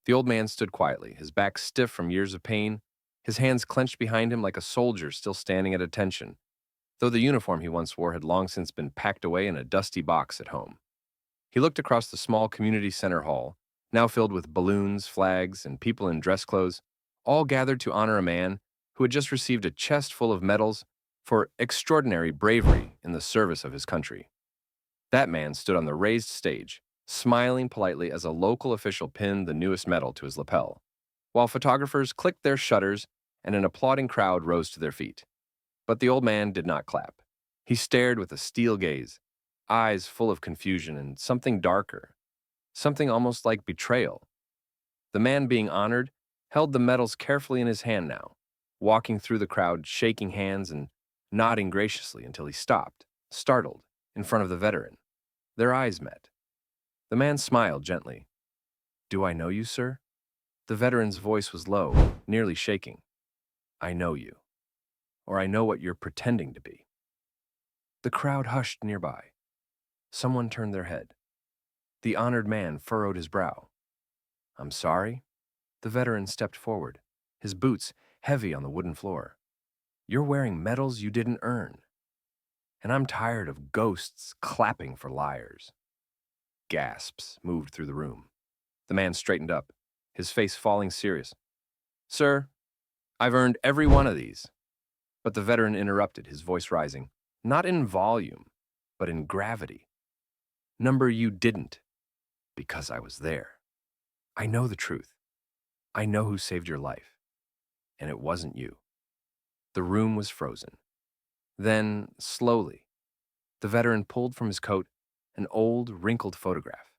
The old man stood quietly, his back stiff from years of pain, his hands clenched behind him like a soldier still standing at attention, though the uniform he once wore had long since been packed away in a dusty box at home. He looked across the small community center hall, now filled with balloons, flags, and people in dress clothes, all gathered to honor a man who had just received a chest full of medals for extraordinary bravery in the service of his country. That man stood on the raised stage, smiling politely as a local official pinned the newest medal to his lapel, while photographers clicked their shutters and an applauding crowd rose to their feet. But the old man did not clap. He stared with a steel gaze, eyes full of confusion and something darker, something almost like betrayal. The man being honored held the medals carefully in his hand now, walking through the crowd, shaking hands and nodding graciously until he stopped, startled, in front of the veteran. Their eyes met. The man smiled gently. "Do I know you, sir?" The veteran's voice was low, nearly shaking. "I know you. Or I know what you're pretending to be." The crowd hushed nearby. Someone turned their head. The honored man furrowed his brow. "I'm sorry?" The veteran stepped forward, his boots heavy on the wooden floor. "You're wearing medals you didn't earn. And I'm tired of ghosts clapping for liars." Gasps moved through the room. The man straightened up, his face falling serious. "Sir, I've earned every one of these." But the veteran interrupted, his voice rising, not in volume, but in gravity. "Number you didn't, because I was there. I know the truth. I know who saved your life. And it wasn't you." The room was frozen. Then, slowly, the veteran pulled from his coat an old, wrinkled photograph,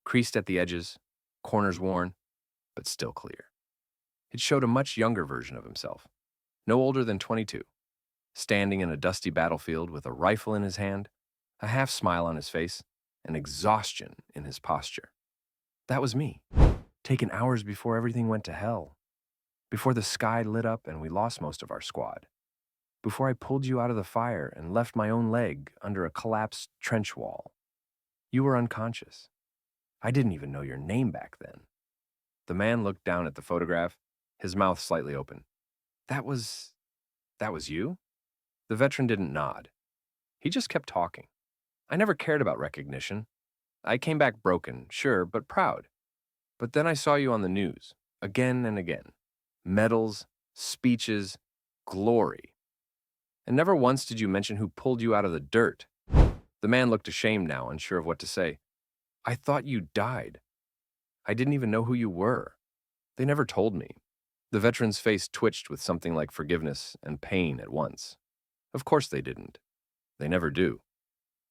creased at the edges, corners worn, but still clear. It showed a much younger version of himself, no older than 22, standing in a dusty battlefield with a rifle in his hand, a half smile on his face, and exhaustion in his posture. That was me, taken hours before everything went to hell, before the sky lit up and we lost most of our squad, before I pulled you out of the fire and left my own leg under a collapsed trench wall. You were unconscious. I didn't even know your name back then. The man looked down at the photograph, his mouth slightly open. That was... that was you?" The veteran didn't nod. He just kept talking. "I never cared about recognition. I came back broken, sure, but proud. But then I saw you on the news, again and again. Medals, speeches, glory. And never once did you mention who pulled you out of the dirt." The man looked ashamed now, unsure of what to say. "I thought you died. I didn't even know who you were. They never told me." The veteran's face twitched with something like forgiveness and pain at once. "Of course they didn't. They never do.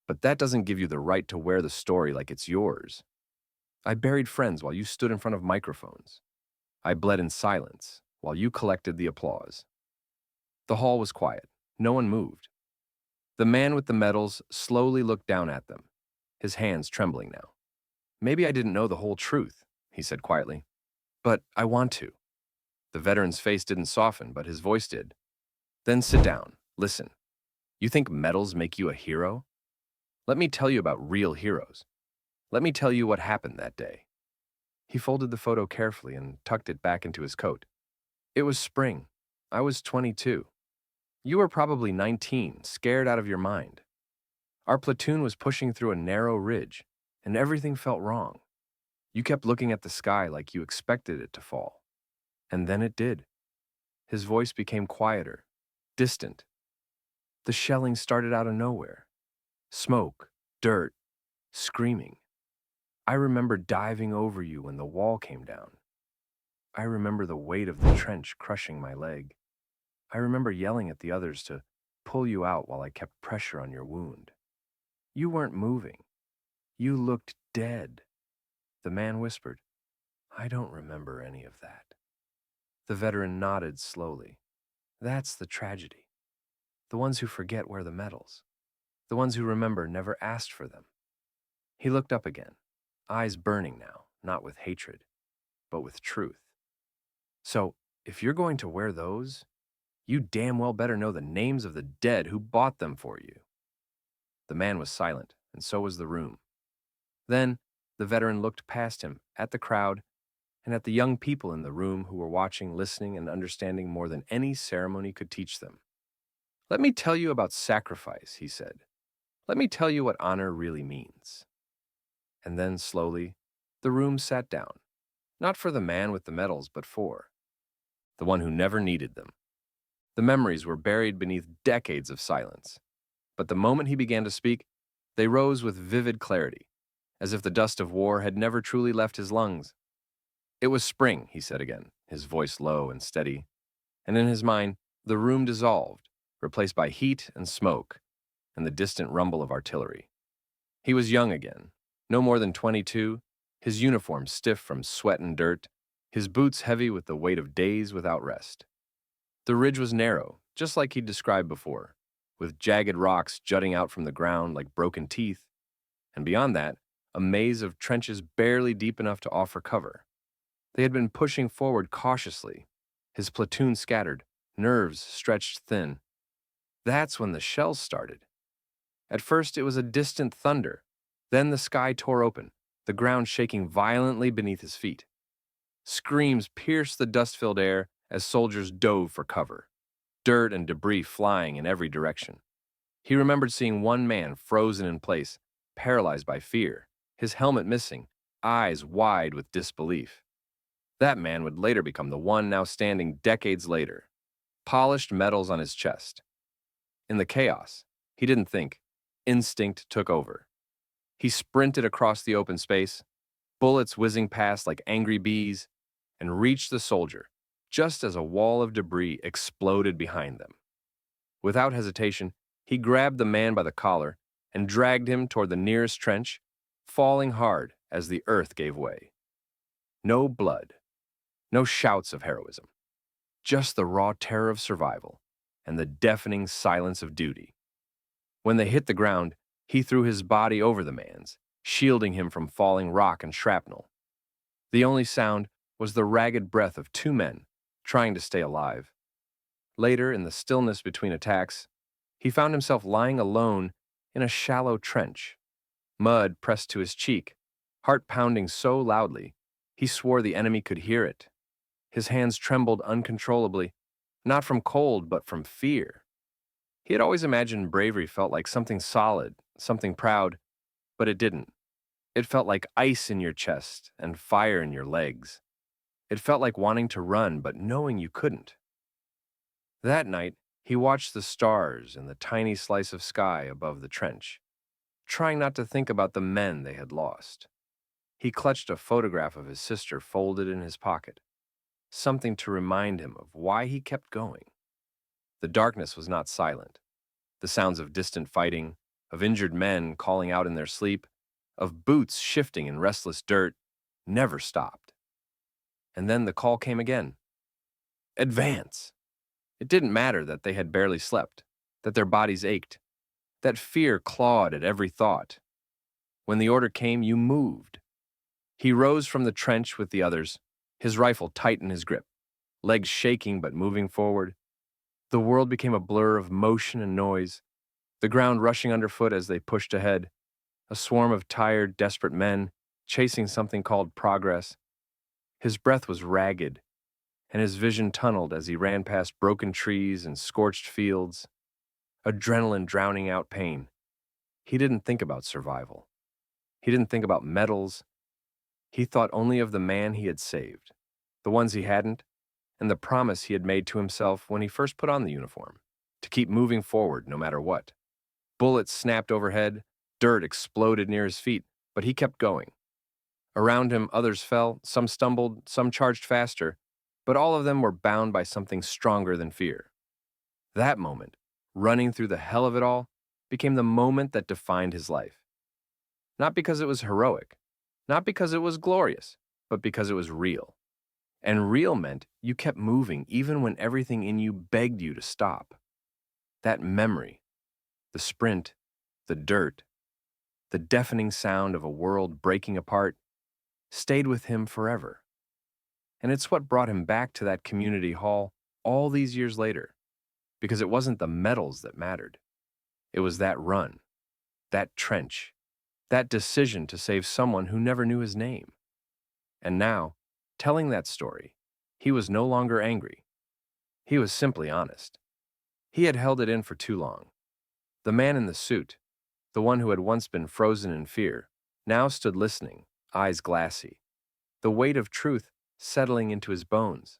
But that doesn't give you the right to wear the story like it's yours. I buried friends while you stood in front of microphones. I bled in silence while you collected the applause." The hall was quiet. No one moved. The man with the medals slowly looked down at them, his hands trembling now. "Maybe I didn't know the whole truth," he said quietly. "But I want to." The veteran's face didn't soften, but his voice did. "Then sit down. Listen. You think medals make you a hero? Let me tell you about real heroes. Let me tell you what happened that day." He folded the photo carefully and tucked it back into his coat. "It was spring. I was 22. You were probably 19, scared out of your mind. Our platoon was pushing through a narrow ridge, and everything felt wrong. You kept looking at the sky like you expected it to fall. And then it did." His voice became quieter, distant. "The shelling started out of nowhere. Smoke, dirt, screaming. I remember diving over you when the wall came down. I remember the weight of the trench crushing my leg. I remember yelling at the others to pull you out while I kept pressure on your wound. You weren't moving. You looked dead." The man whispered, "I don't remember any of that." The veteran nodded slowly. "That's the tragedy. The ones who forget wear the medals. The ones who remember never asked for them." He looked up again, eyes burning now, not with hatred, but with truth. "So, if you're going to wear those, you damn well better know the names of the dead who bought them for you." The man was silent, and so was the room. Then, the veteran looked past him, at the crowd, and at the young people in the room who were watching, listening, and understanding more than any ceremony could teach them. "Let me tell you about sacrifice," he said. "Let me tell you what honor really means." And then, slowly, the room sat down, not for the man with the medals, but for the one who never needed them. The memories were buried beneath decades of silence, but the moment he began to speak, they rose with vivid clarity, as if the dust of war had never truly left his lungs. "It was spring," he said again, his voice low and steady, and in his mind, the room dissolved, replaced by heat and smoke and the distant rumble of artillery. He was young again, no more than 22, his uniform stiff from sweat and dirt, his boots heavy with the weight of days without rest. The ridge was narrow, just like he'd described before, with jagged rocks jutting out from the ground like broken teeth, and beyond that, a maze of trenches barely deep enough to offer cover. They had been pushing forward cautiously, his platoon scattered, nerves stretched thin. That's when the shells started. At first, it was a distant thunder. Then the sky tore open, the ground shaking violently beneath his feet. Screams pierced the dust-filled air as soldiers dove for cover, dirt and debris flying in every direction. He remembered seeing one man frozen in place, paralyzed by fear, his helmet missing, eyes wide with disbelief. That man would later become the one now standing decades later, polished medals on his chest. In the chaos, he didn't think. Instinct took over. He sprinted across the open space, bullets whizzing past like angry bees, and reached the soldier just as a wall of debris exploded behind them. Without hesitation, he grabbed the man by the collar and dragged him toward the nearest trench, falling hard as the earth gave way. No blood, no shouts of heroism, just the raw terror of survival and the deafening silence of duty. When they hit the ground, he threw his body over the man's, shielding him from falling rock and shrapnel. The only sound was the ragged breath of two men trying to stay alive. Later, in the stillness between attacks, he found himself lying alone in a shallow trench, mud pressed to his cheek, heart pounding so loudly he swore the enemy could hear it. His hands trembled uncontrollably, not from cold but from fear. He had always imagined bravery felt like something solid, something proud, but it didn't. It felt like ice in your chest and fire in your legs. It felt like wanting to run but knowing you couldn't. That night, he watched the stars in the tiny slice of sky above the trench, trying not to think about the men they had lost. He clutched a photograph of his sister folded in his pocket, something to remind him of why he kept going. The darkness was not silent. The sounds of distant fighting, of injured men calling out in their sleep, of boots shifting in restless dirt, never stopped. And then the call came again. Advance! It didn't matter that they had barely slept, that their bodies ached, that fear clawed at every thought. When the order came, you moved. He rose from the trench with the others, his rifle tight in his grip, legs shaking but moving forward. The world became a blur of motion and noise, the ground rushing underfoot as they pushed ahead, a swarm of tired, desperate men chasing something called progress. His breath was ragged, and his vision tunneled as he ran past broken trees and scorched fields, adrenaline drowning out pain. He didn't think about survival. He didn't think about medals. He thought only of the man he had saved, the ones he hadn't, and the promise he had made to himself when he first put on the uniform, to keep moving forward no matter what. Bullets snapped overhead, dirt exploded near his feet, but he kept going. Around him, others fell, some stumbled, some charged faster, but all of them were bound by something stronger than fear. That moment, running through the hell of it all, became the moment that defined his life. Not because it was heroic, not because it was glorious, but because it was real. And real meant you kept moving even when everything in you begged you to stop. That memory, the sprint, the dirt, the deafening sound of a world breaking apart, stayed with him forever. And it's what brought him back to that community hall all these years later, because it wasn't the medals that mattered. It was that run, that trench, that decision to save someone who never knew his name. And now, Telling that story, he was no longer angry. He was simply honest. He had held it in for too long. The man in the suit, the one who had once been frozen in fear, now stood listening, eyes glassy, the weight of truth settling into his bones.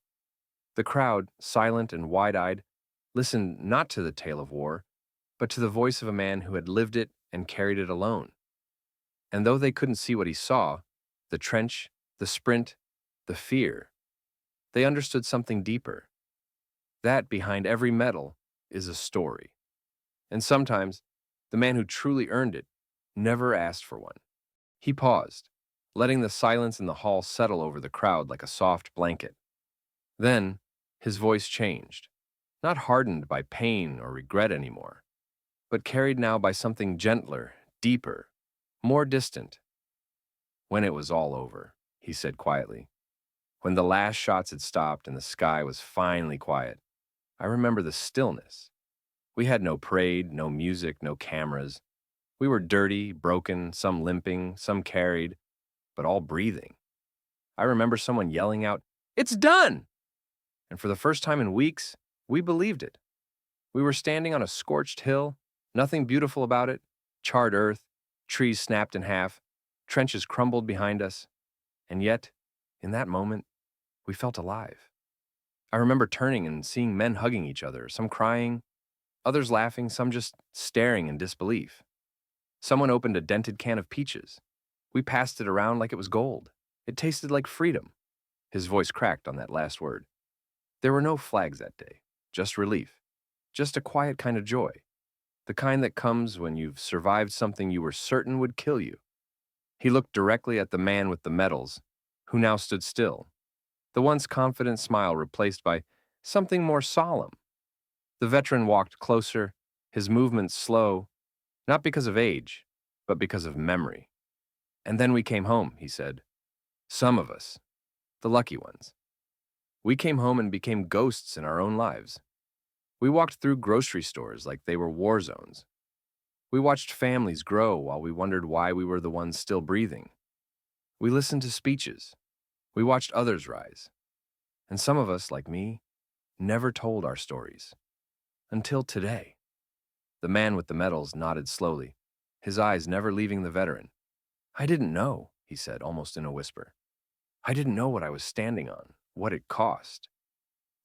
The crowd, silent and wide-eyed, listened not to the tale of war, but to the voice of a man who had lived it and carried it alone. And though they couldn't see what he saw, the trench, the sprint, the fear, they understood something deeper. That behind every medal is a story. And sometimes, the man who truly earned it never asked for one. He paused, letting the silence in the hall settle over the crowd like a soft blanket. Then, his voice changed, not hardened by pain or regret anymore, but carried now by something gentler, deeper, more distant. When it was all over, he said quietly, when the last shots had stopped and the sky was finally quiet, I remember the stillness. We had no parade, no music, no cameras. We were dirty, broken, some limping, some carried, but all breathing. I remember someone yelling out, "It's done!" And for the first time in weeks, we believed it. We were standing on a scorched hill, nothing beautiful about it, charred earth, trees snapped in half, trenches crumbled behind us, and yet, in that moment, we felt alive. I remember turning and seeing men hugging each other, some crying, others laughing, some just staring in disbelief. Someone opened a dented can of peaches. We passed it around like it was gold. It tasted like freedom. His voice cracked on that last word. There were no flags that day, just relief, just a quiet kind of joy, the kind that comes when you've survived something you were certain would kill you. He looked directly at the man with the medals, who now stood still, the once confident smile replaced by something more solemn. The veteran walked closer, his movements slow, not because of age, but because of memory. And then we came home, he said. Some of us, the lucky ones. We came home and became ghosts in our own lives. We walked through grocery stores like they were war zones. We watched families grow while we wondered why we were the ones still breathing. We listened to speeches. We watched others rise. And some of us, like me, never told our stories. Until today. The man with the medals nodded slowly, his eyes never leaving the veteran. I didn't know, he said, almost in a whisper. I didn't know what I was standing on, what it cost.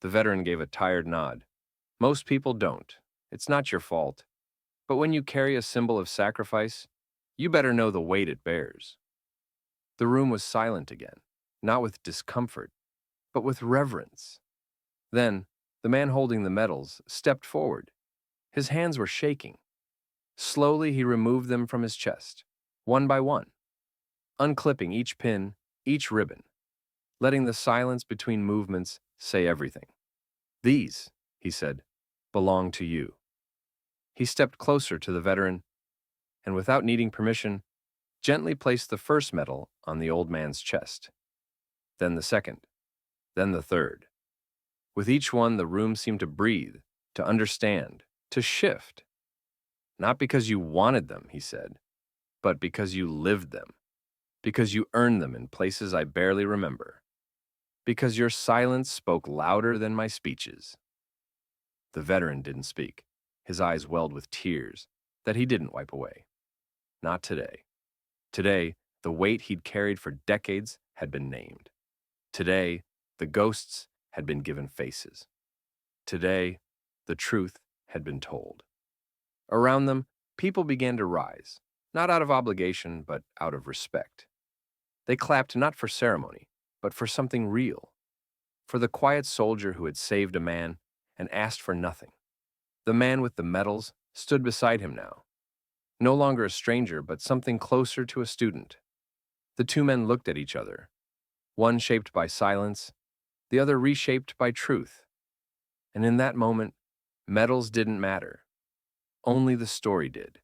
The veteran gave a tired nod. Most people don't. It's not your fault. But when you carry a symbol of sacrifice, you better know the weight it bears. The room was silent again, not with discomfort, but with reverence. Then, the man holding the medals stepped forward. His hands were shaking. Slowly, he removed them from his chest, one by one, unclipping each pin, each ribbon, letting the silence between movements say everything. These, he said, belong to you. He stepped closer to the veteran, and without needing permission, gently placed the first medal on the old man's chest. Then the second, then the third. With each one, the room seemed to breathe, to understand, to shift. Not because you wanted them, he said, but because you lived them, because you earned them in places I barely remember, because your silence spoke louder than my speeches. The veteran didn't speak. His eyes welled with tears that he didn't wipe away. Not today. Today, the weight he'd carried for decades had been named. Today, the ghosts had been given faces. Today, the truth had been told. Around them, people began to rise, not out of obligation, but out of respect. They clapped not for ceremony, but for something real, for the quiet soldier who had saved a man and asked for nothing. The man with the medals stood beside him now, no longer a stranger, but something closer to a student. The two men looked at each other, one shaped by silence, the other reshaped by truth. And in that moment, medals didn't matter. Only the story did.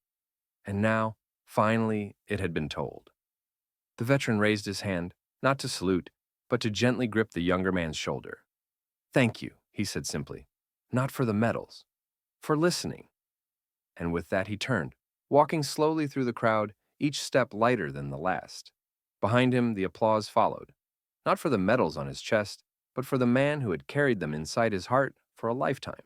And now, finally, it had been told. The veteran raised his hand, not to salute, but to gently grip the younger man's shoulder. Thank you, he said simply, not for the medals, for listening. And with that he turned, walking slowly through the crowd, each step lighter than the last. Behind him, the applause followed. not for the medals on his chest, but for the man who had carried them inside his heart for a lifetime.